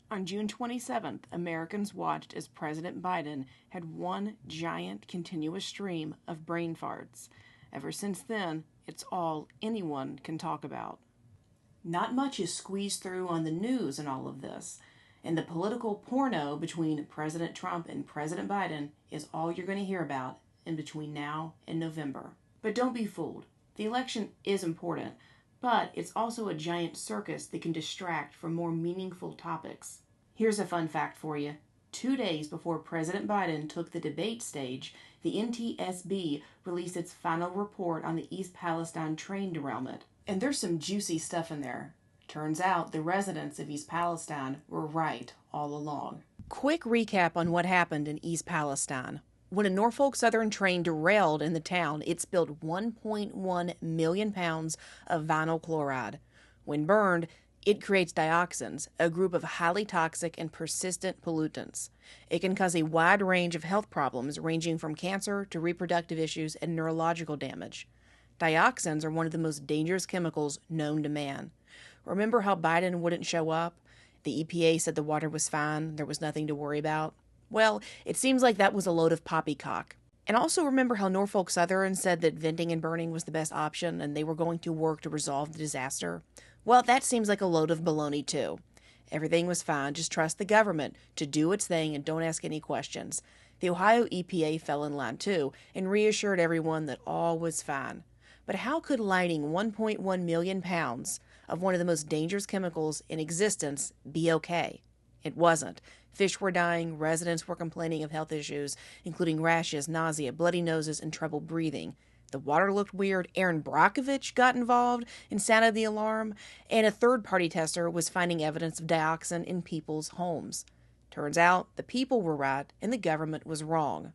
On June 27th, Americans watched as President Biden had one giant continuous stream of brain farts. Ever since then, it's all anyone can talk about. Not much is squeezed through on the news in all of this, and the political porno between President Trump and President Biden is all you're going to hear about in between now and November. But don't be fooled. The election is important, but it's also a giant circus that can distract from more meaningful topics. Here's a fun fact for you. 2 days before President Biden took the debate stage, the NTSB released its final report on the East Palestine train derailment. And there's some juicy stuff in there. Turns out the residents of East Palestine were right all along. Quick recap on what happened in East Palestine. When a Norfolk Southern train derailed in the town, it spilled 1.1 million pounds of vinyl chloride. When burned, it creates dioxins, a group of highly toxic and persistent pollutants. It can cause a wide range of health problems ranging from cancer to reproductive issues and neurological damage. Dioxins are one of the most dangerous chemicals known to man. Remember how Biden wouldn't show up? The EPA said the water was fine, there was nothing to worry about. Well, it seems like that was a load of poppycock. And also remember how Norfolk Southern said that venting and burning was the best option and they were going to work to resolve the disaster? Well, that seems like a load of baloney too. Everything was fine, just trust the government to do its thing and don't ask any questions. The Ohio EPA fell in line too and reassured everyone that all was fine. But how could lighting 1.1 million pounds of one of the most dangerous chemicals in existence be okay? It wasn't. Fish were dying, residents were complaining of health issues, including rashes, nausea, bloody noses, and trouble breathing. The water looked weird. Erin Brockovich got involved and sounded the alarm, and a third-party tester was finding evidence of dioxin in people's homes. Turns out the people were right and the government was wrong.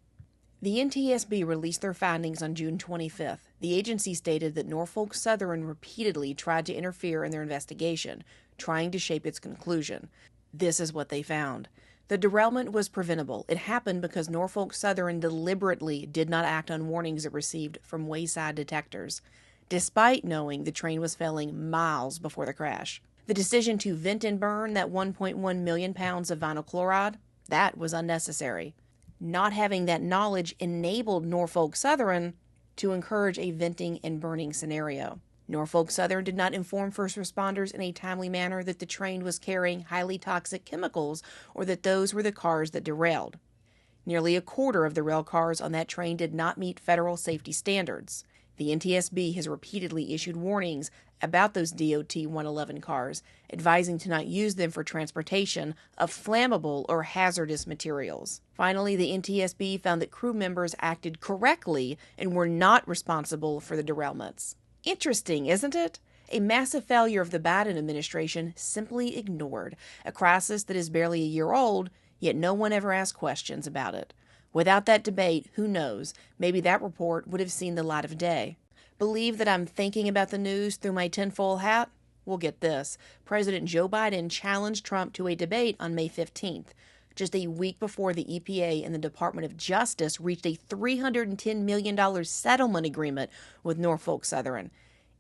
The NTSB released their findings on June 25th. The agency stated that Norfolk Southern repeatedly tried to interfere in their investigation, trying to shape its conclusion. This is what they found. The derailment was preventable. It happened because Norfolk Southern deliberately did not act on warnings it received from wayside detectors, despite knowing the train was failing miles before the crash. The decision to vent and burn that 1.1 million pounds of vinyl chloride, that was unnecessary. Not having that knowledge enabled Norfolk Southern to encourage a venting and burning scenario. Norfolk Southern did not inform first responders in a timely manner that the train was carrying highly toxic chemicals or that those were the cars that derailed. Nearly a quarter of the rail cars on that train did not meet federal safety standards. The NTSB has repeatedly issued warnings about those DOT 111 cars, advising to not use them for transportation of flammable or hazardous materials. Finally, the NTSB found that crew members acted correctly and were not responsible for the derailments. Interesting, isn't it? A massive failure of the Biden administration simply ignored, a crisis that is barely a year old, yet no one ever asked questions about it. Without that debate, who knows, maybe that report would have seen the light of day. Believe that I'm thinking about the news through my tinfoil hat? Well, get this. President Joe Biden challenged Trump to a debate on May 15th, just a week before the EPA and the Department of Justice reached a $310 million settlement agreement with Norfolk Southern.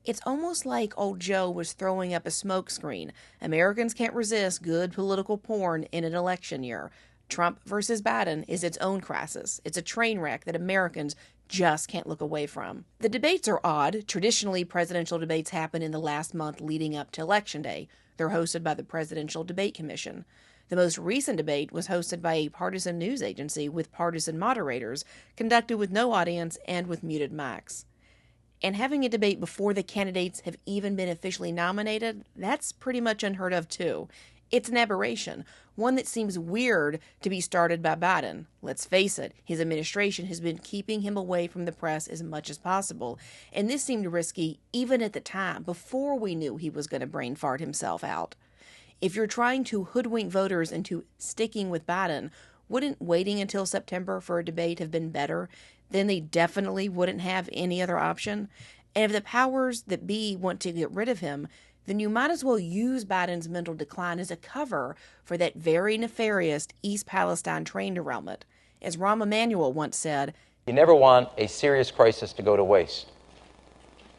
It's almost like old Joe was throwing up a smokescreen. Americans can't resist good political porn in an election year. Trump versus Biden is its own crisis. It's a train wreck that Americans just can't look away from. The debates are odd. Traditionally, presidential debates happen in the last month leading up to Election Day. They're hosted by the Presidential Debate Commission. The most recent debate was hosted by a partisan news agency with partisan moderators, conducted with no audience and with muted mics. And having a debate before the candidates have even been officially nominated, that's pretty much unheard of too. It's an aberration, one that seems weird to be started by Biden. Let's face it, his administration has been keeping him away from the press as much as possible, and this seemed risky even at the time, before we knew he was going to brain fart himself out. If you're trying to hoodwink voters into sticking with Biden, wouldn't waiting until September for a debate have been better? Then they definitely wouldn't have any other option. And if the powers that be want to get rid of him, then you might as well use Biden's mental decline as a cover for that very nefarious East Palestine train derailment. As Rahm Emanuel once said, "You never want a serious crisis to go to waste.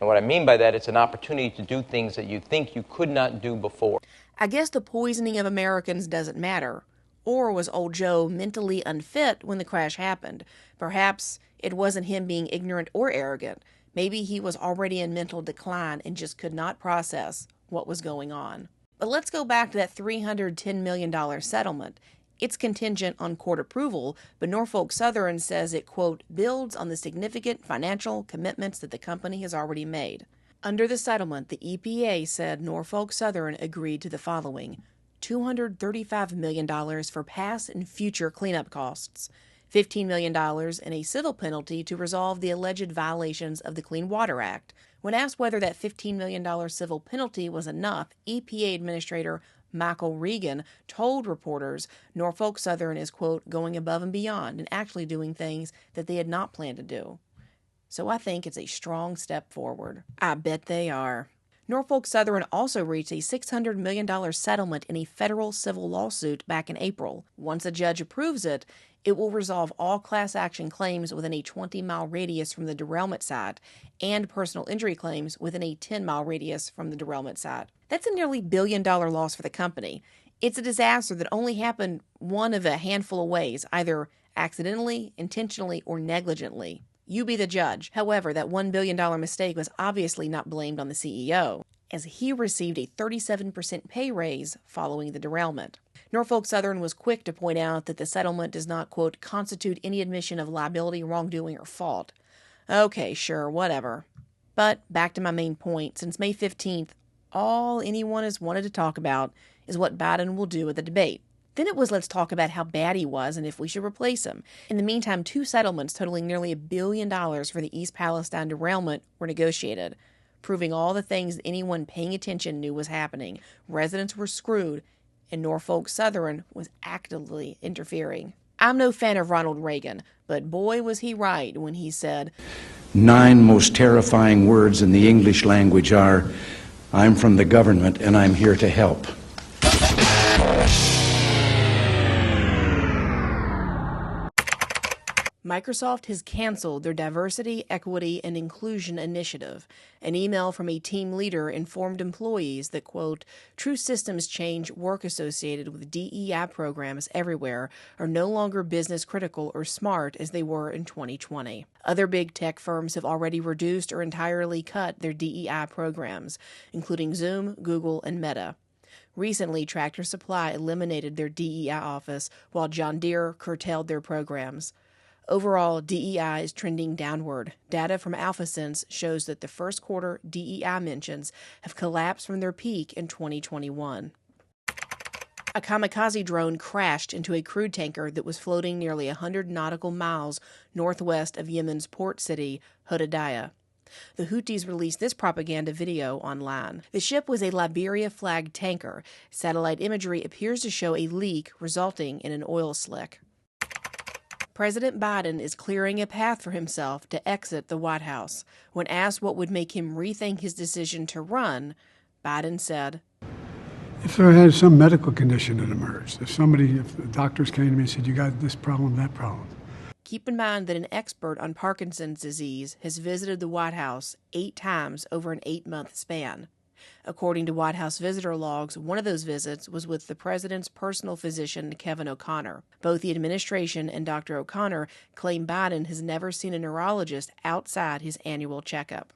And what I mean by that, it's an opportunity to do things that you think you could not do before. I guess the poisoning of Americans doesn't matter. Or was old Joe mentally unfit when the crash happened? Perhaps it wasn't him being ignorant or arrogant. Maybe he was already in mental decline and just could not process what was going on. But let's go back to that $310 million settlement. It's contingent on court approval, but Norfolk Southern says it, quote, builds on the significant financial commitments that the company has already made. Under the settlement, the EPA said Norfolk Southern agreed to the following: $235 million for past and future cleanup costs, $15 million in a civil penalty to resolve the alleged violations of the Clean Water Act. When asked whether that $15 million civil penalty was enough, EPA Administrator Michael Regan told reporters Norfolk Southern is, quote, going above and beyond and actually doing things that they had not planned to do. So I think it's a strong step forward. I bet they are. Norfolk Southern also reached a $600 million settlement in a federal civil lawsuit back in April. Once a judge approves it, it will resolve all class action claims within a 20-mile radius from the derailment site and personal injury claims within a 10-mile radius from the derailment site. That's a nearly $1 billion loss for the company. It's a disaster that only happened one of a handful of ways, either accidentally, intentionally, or negligently. You be the judge. However, that $1 billion mistake was obviously not blamed on the CEO, as he received a 37% pay raise following the derailment. Norfolk Southern was quick to point out that the settlement does not, quote, constitute any admission of liability, wrongdoing, or fault. Okay, sure, whatever. But back to my main point. Since May 15th, all anyone has wanted to talk about is what Biden will do at the debate. Then it was let's talk about how bad he was and if we should replace him. In the meantime, 2 settlements totaling nearly $1 billion for the East Palestine derailment were negotiated, proving all the things that anyone paying attention knew was happening. Residents were screwed, and Norfolk Southern was actively interfering. I'm no fan of Ronald Reagan, but boy was he right when he said, 9 most terrifying words in the English language are, I'm from the government and I'm here to help. Microsoft has canceled their Diversity, Equity, and Inclusion initiative. An email from a team leader informed employees that, quote, true systems change work associated with DEI programs everywhere are no longer business critical or smart as they were in 2020. Other big tech firms have already reduced or entirely cut their DEI programs, including Zoom, Google, and Meta. Recently, Tractor Supply eliminated their DEI office, while John Deere curtailed their programs. Overall, DEI is trending downward. Data from AlphaSense shows that the first quarter DEI mentions have collapsed from their peak in 2021. A kamikaze drone crashed into a crude tanker that was floating nearly 100 nautical miles northwest of Yemen's port city, Hodeidah. The Houthis released this propaganda video online. The ship was a Liberia-flagged tanker. Satellite imagery appears to show a leak resulting in an oil slick. President Biden is clearing a path for himself to exit the White House. When asked what would make him rethink his decision to run, Biden said, if there had some medical condition that emerged, if the doctors came to me and said, you got this problem, that problem. Keep in mind that an expert on Parkinson's disease has visited the White House 8 times over an 8-month span. According to White House visitor logs, one of those visits was with the president's personal physician, Kevin O'Connor. Both the administration and Dr. O'Connor claim Biden has never seen a neurologist outside his annual checkup.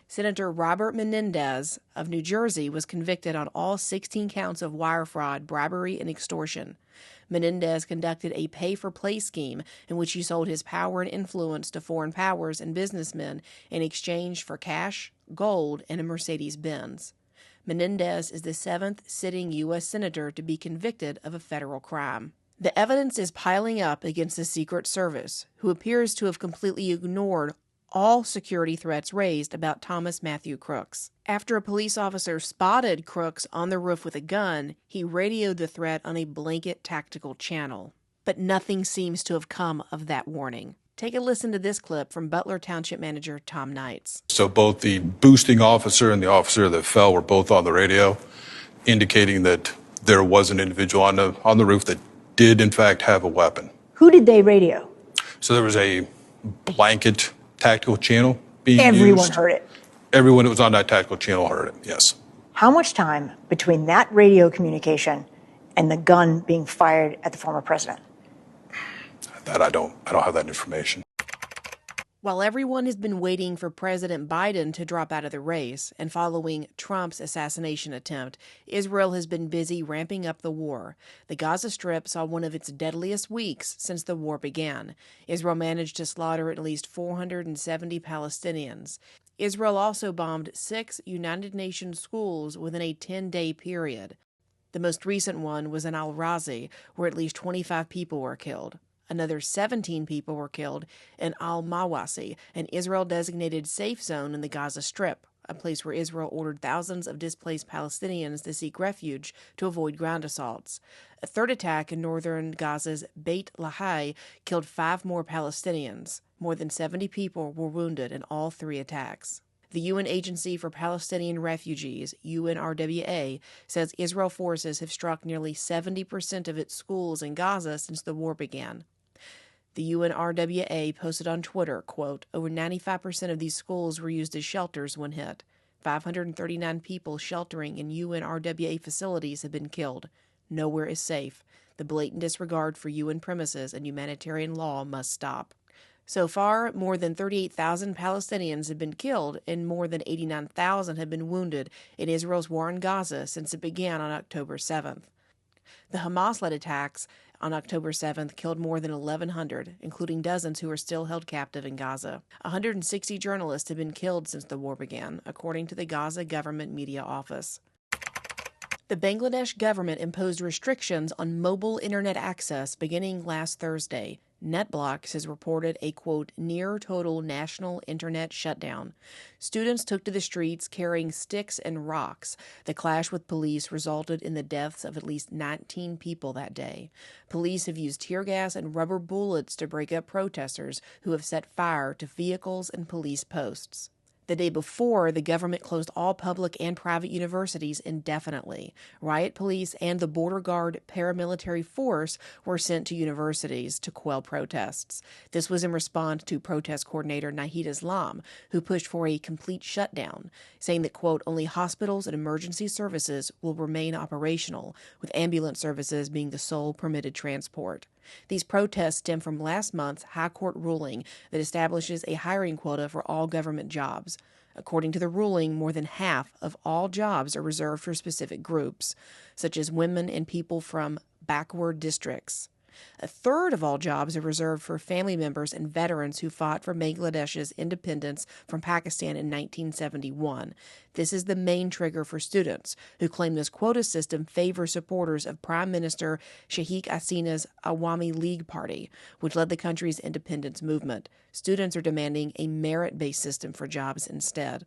Senator Robert Menendez of New Jersey was convicted on all 16 counts of wire fraud, bribery, and extortion. Menendez conducted a pay-for-play scheme in which he sold his power and influence to foreign powers and businessmen in exchange for cash, gold, and a Mercedes-Benz. Menendez is the 7th sitting U.S. senator to be convicted of a federal crime. The evidence is piling up against the Secret Service, who appears to have completely ignored all security threats raised about Thomas Matthew Crooks. After a police officer spotted Crooks on the roof with a gun, he radioed the threat on a blanket tactical channel. But nothing seems to have come of that warning. Take a listen to this clip from Butler Township Manager Tom Knights. So both the boosting officer and the officer that fell were both on the radio, indicating that there was an individual on the roof that did, in fact, have a weapon. Who did they radio? So there was a blanket tactical channel being Everyone used. heard it. Everyone that was on that tactical channel heard it, yes. How much time between that radio communication and the gun being fired at the former president? That I don't have that information. While everyone has been waiting for President Biden to drop out of the race and following Trump's assassination attempt, Israel has been busy ramping up the war. The Gaza Strip saw one of its deadliest weeks since the war began. Israel managed to slaughter at least 470 Palestinians. Israel also bombed 6 United Nations schools within a 10-day period. The most recent one was in Al-Razi, where at least 25 people were killed. Another 17 people were killed in Al-Mawasi, an Israel-designated safe zone in the Gaza Strip, a place where Israel ordered thousands of displaced Palestinians to seek refuge to avoid ground assaults. A third attack in northern Gaza's Beit Lahai killed 5 more Palestinians. More than 70 people were wounded in all 3 attacks. The UN Agency for Palestinian Refugees, UNRWA, says Israel forces have struck nearly 70% of its schools in Gaza since the war began. The UNRWA posted on Twitter, quote, over 95% of these schools were used as shelters when hit. 539 people sheltering in UNRWA facilities have been killed. Nowhere is safe. The blatant disregard for UN premises and humanitarian law must stop. So far, more than 38,000 Palestinians have been killed and more than 89,000 have been wounded in Israel's war in Gaza since it began on October 7th. The Hamas-led attacks on October 7th killed more than 1,100, including dozens who are still held captive in Gaza. 160 journalists have been killed since the war began, according to the Gaza Government Media Office. The Bangladesh government imposed restrictions on mobile internet access beginning last Thursday. NetBlocks has reported a, quote, near-total national internet shutdown. Students took to the streets carrying sticks and rocks. The clash with police resulted in the deaths of at least 19 people that day. Police have used tear gas and rubber bullets to break up protesters who have set fire to vehicles and police posts. The day before, the government closed all public and private universities indefinitely. Riot police and the Border Guard paramilitary force were sent to universities to quell protests. This was in response to protest coordinator Nahid Islam, who pushed for a complete shutdown, saying that, quote, only hospitals and emergency services will remain operational, with ambulance services being the sole permitted transport. These protests stem from last month's High Court ruling that establishes a hiring quota for all government jobs. According to the ruling, more than half of all jobs are reserved for specific groups, such as women and people from backward districts. A third of all jobs are reserved for family members and veterans who fought for Bangladesh's independence from Pakistan in 1971. This is the main trigger for students, who claim this quota system favors supporters of Prime Minister Sheikh Hasina's Awami League Party, which led the country's independence movement. Students are demanding a merit-based system for jobs instead.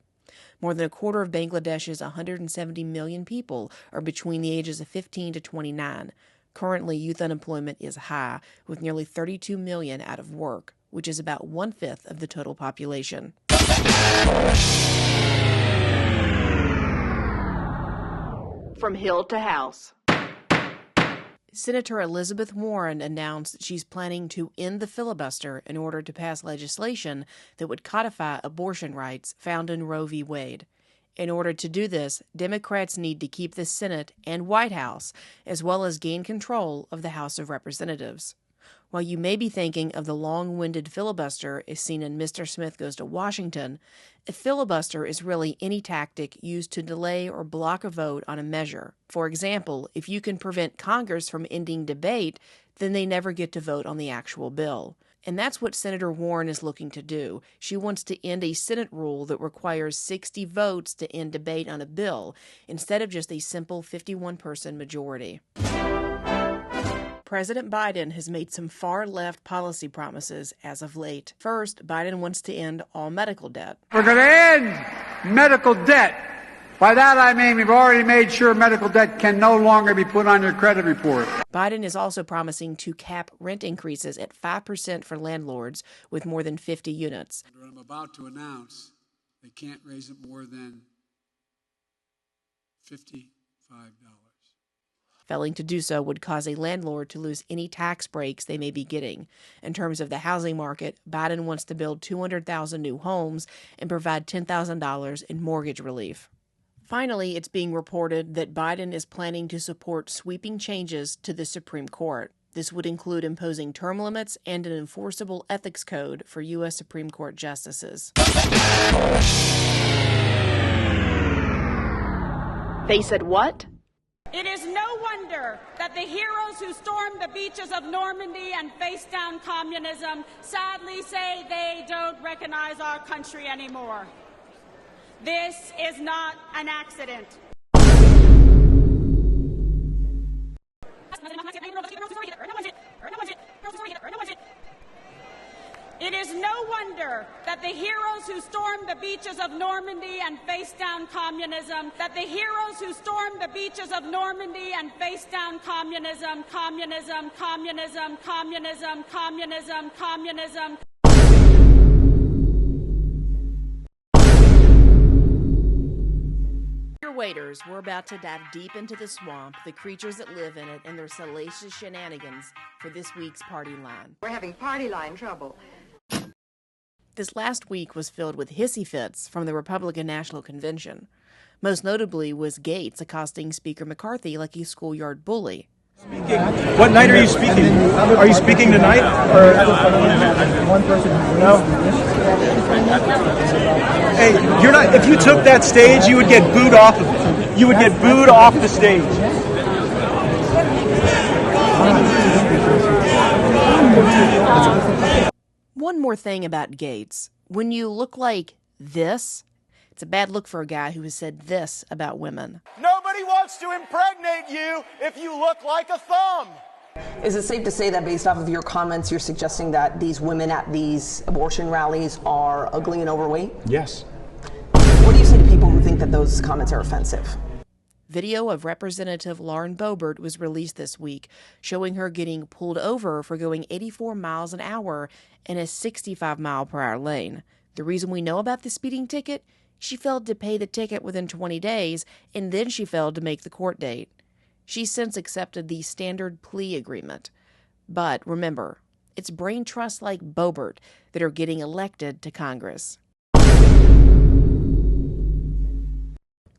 More than a quarter of Bangladesh's 170 million people are between the ages of 15 to 29. Currently, youth unemployment is high, with nearly 32 million out of work, which is about 1/5 of the total population. From Hill to House. Senator Elizabeth Warren announced that she's planning to end the filibuster in order to pass legislation that would codify abortion rights found in Roe v. Wade. In order to do this, Democrats need to keep the Senate and White House, as well as gain control of the House of Representatives. While you may be thinking of the long-winded filibuster as seen in Mr. Smith Goes to Washington, a filibuster is really any tactic used to delay or block a vote on a measure. For example, if you can prevent Congress from ending debate, then they never get to vote on the actual bill. And that's what Senator Warren is looking to do. She wants to end a Senate rule that requires 60 votes to end debate on a bill, instead of just a simple 51-person majority. President Biden has made some far-left policy promises as of late. First, Biden wants to end all medical debt. We're going to end medical debt. By that I mean we've already made sure medical debt can no longer be put on your credit report. Biden is also promising to cap rent increases at 5% for landlords with more than 50 units. What I'm about to announce, they can't raise it more than $55. Failing to do so would cause a landlord to lose any tax breaks they may be getting. In terms of the housing market, Biden wants to build 200,000 new homes and provide $10,000 in mortgage relief. Finally, it's being reported that Biden is planning to support sweeping changes to the Supreme Court. This would include imposing term limits and an enforceable ethics code for U.S. Supreme Court justices. They said what? It is no wonder that the heroes who stormed the beaches of Normandy and faced down communism sadly say they don't recognize our country anymore. This is not an accident. It is no wonder that the heroes who stormed the beaches of Normandy and faced down communism, communism. Waiters, we're about to dive deep into the swamp, the creatures that live in it, and their salacious shenanigans for this week's Party Line. We're having party line trouble. This last week was filled with hissy fits from the Republican National Convention. Most notably was Gates accosting Speaker McCarthy like a schoolyard bully. What night are you speaking? Are you speaking tonight? Or one person? No. Hey, you're not. If you took that stage, you would get booed off of it. You would get booed off the stage. One more thing about Gates. When you look like this, it's a bad look for a guy who has said this about women. Nobody wants to impregnate you if you look like a thumb. Is it safe to say that based off of your comments, you're suggesting that these women at these abortion rallies are ugly and overweight? Yes. What do you say to people who think that those comments are offensive? Video of Representative Lauren Boebert was released this week, showing her getting pulled over for going 84 miles an hour in a 65-mile-per-hour lane. The reason we know about the speeding ticket? She failed to pay the ticket within 20 days, and then she failed to make the court date. She's since accepted the standard plea agreement. But remember, it's brain trusts like Boebert that are getting elected to Congress.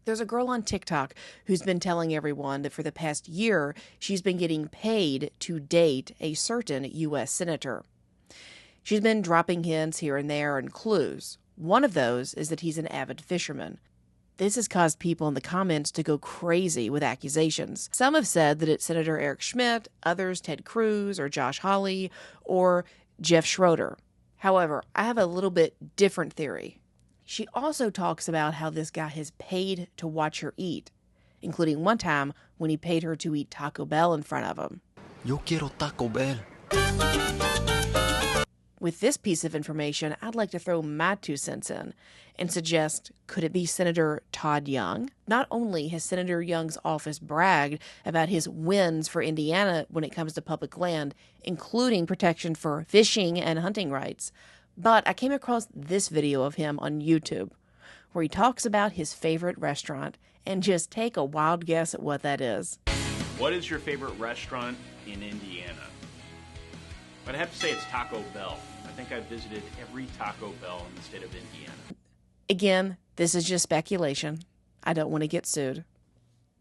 There's a girl on TikTok who's been telling everyone that for the past year, she's been getting paid to date a certain U.S. senator. She's been dropping hints here and there and clues. One of those is that he's an avid fisherman. This has caused people in the comments to go crazy with accusations. Some have said that it's Senator Eric Schmidt, others Ted Cruz or Josh Hawley or Jeff Schroeder. However, I have a little bit different theory. She also talks about how this guy has paid to watch her eat, including one time when he paid her to eat Taco Bell in front of him. Yo quiero Taco Bell. With this piece of information, I'd like to throw my 2 cents in and suggest, could it be Senator Todd Young? Not only has Senator Young's office bragged about his wins for Indiana when it comes to public land, including protection for fishing and hunting rights, but I came across this video of him on YouTube where he talks about his favorite restaurant, and just take a wild guess at what that is. What is your favorite restaurant in Indiana? But I have to say it's Taco Bell. I think I've visited every Taco Bell in the state of Indiana. Again, this is just speculation. I don't want to get sued.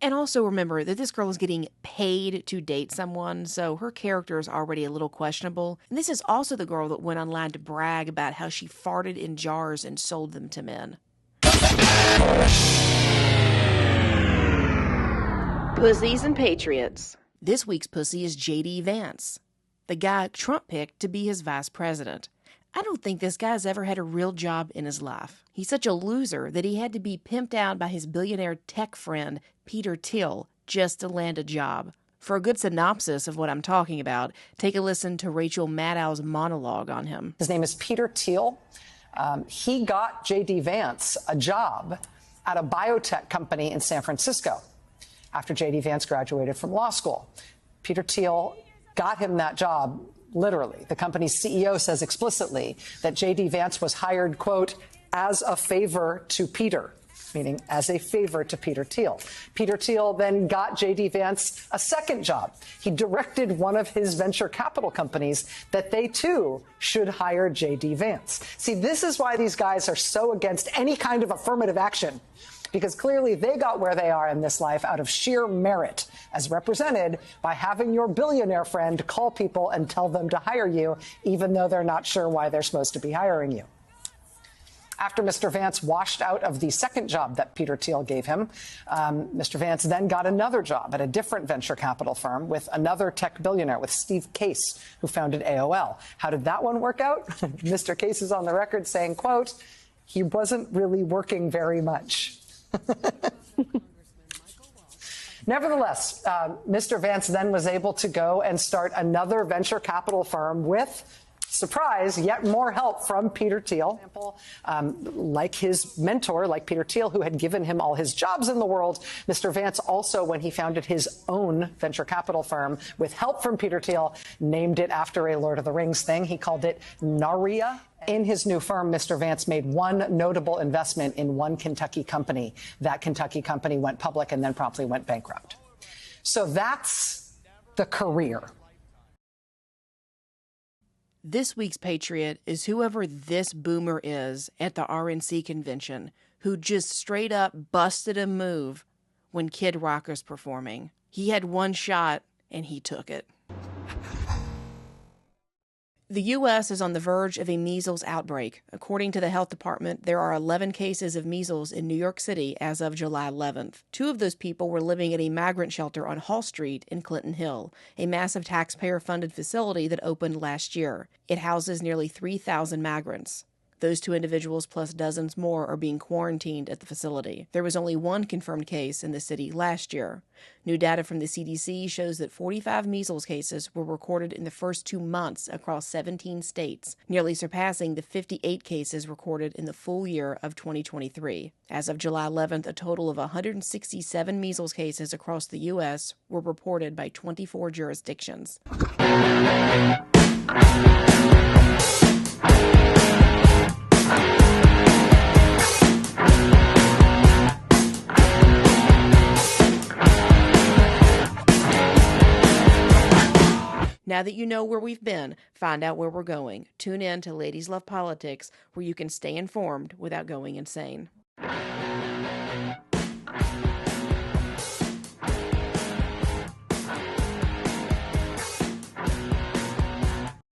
And also remember that this girl is getting paid to date someone, so her character is already a little questionable. And this is also the girl that went online to brag about how she farted in jars and sold them to men. Pussies and Patriots. This week's pussy is J.D. Vance, the guy Trump picked to be his vice president. I don't think this guy's ever had a real job in his life. He's such a loser that he had to be pimped out by his billionaire tech friend, Peter Thiel, just to land a job. For a good synopsis of what I'm talking about, take a listen to Rachel Maddow's monologue on him. His name is Peter Thiel. He got J.D. Vance a job at a biotech company in San Francisco after J.D. Vance graduated from law school. Peter Thiel got him that job, literally. The company's CEO says explicitly that J.D. Vance was hired, quote, as a favor to Peter. meaning as a favor to Peter Thiel. Peter Thiel then got J.D. Vance a second job. He directed one of his venture capital companies that they, too, should hire J.D. Vance. See, this is why these guys are so against any kind of affirmative action, because clearly they got where they are in this life out of sheer merit, as represented by having your billionaire friend call people and tell them to hire you, even though they're not sure why they're supposed to be hiring you. After Mr. Vance washed out of the second job that Peter Thiel gave him, Mr. Vance then got another job at a different venture capital firm with another tech billionaire, with Steve Case, who founded AOL. How did that one work out? Mr. Case is on the record saying, quote, "He wasn't really working very much." Nevertheless, Mr. Vance then was able to go and start another venture capital firm with, surprise, yet more help from Peter Thiel. Like his mentor, like Peter Thiel, who had given him all his jobs in the world, Mr. Vance also, when he founded his own venture capital firm with help from Peter Thiel, named it after a Lord of the Rings thing. He called it Narnia. In his new firm, Mr. Vance made one notable investment in one Kentucky company. That Kentucky company went public and then promptly went bankrupt. So that's the career. This week's Patriot is whoever this boomer is at the RNC convention who just straight up busted a move when Kid Rock's performing. He had one shot and he took it. The U.S. is on the verge of a measles outbreak. According to the health department, there are 11 cases of measles in New York City as of July 11th. 2 of those people were living at a migrant shelter on Hall Street in Clinton Hill, a massive taxpayer-funded facility that opened last year. It houses nearly 3,000 migrants. Those 2 individuals plus dozens more are being quarantined at the facility. There was only 1 confirmed case in the city last year. New data from the CDC shows that 45 measles cases were recorded in the first 2 months across 17 states, nearly surpassing the 58 cases recorded in the full year of 2023. As of July 11th, a total of 167 measles cases across the U.S. were reported by 24 jurisdictions. Now that you know where we've been, find out where we're going. Tune in to Ladies Love Politics, where you can stay informed without going insane.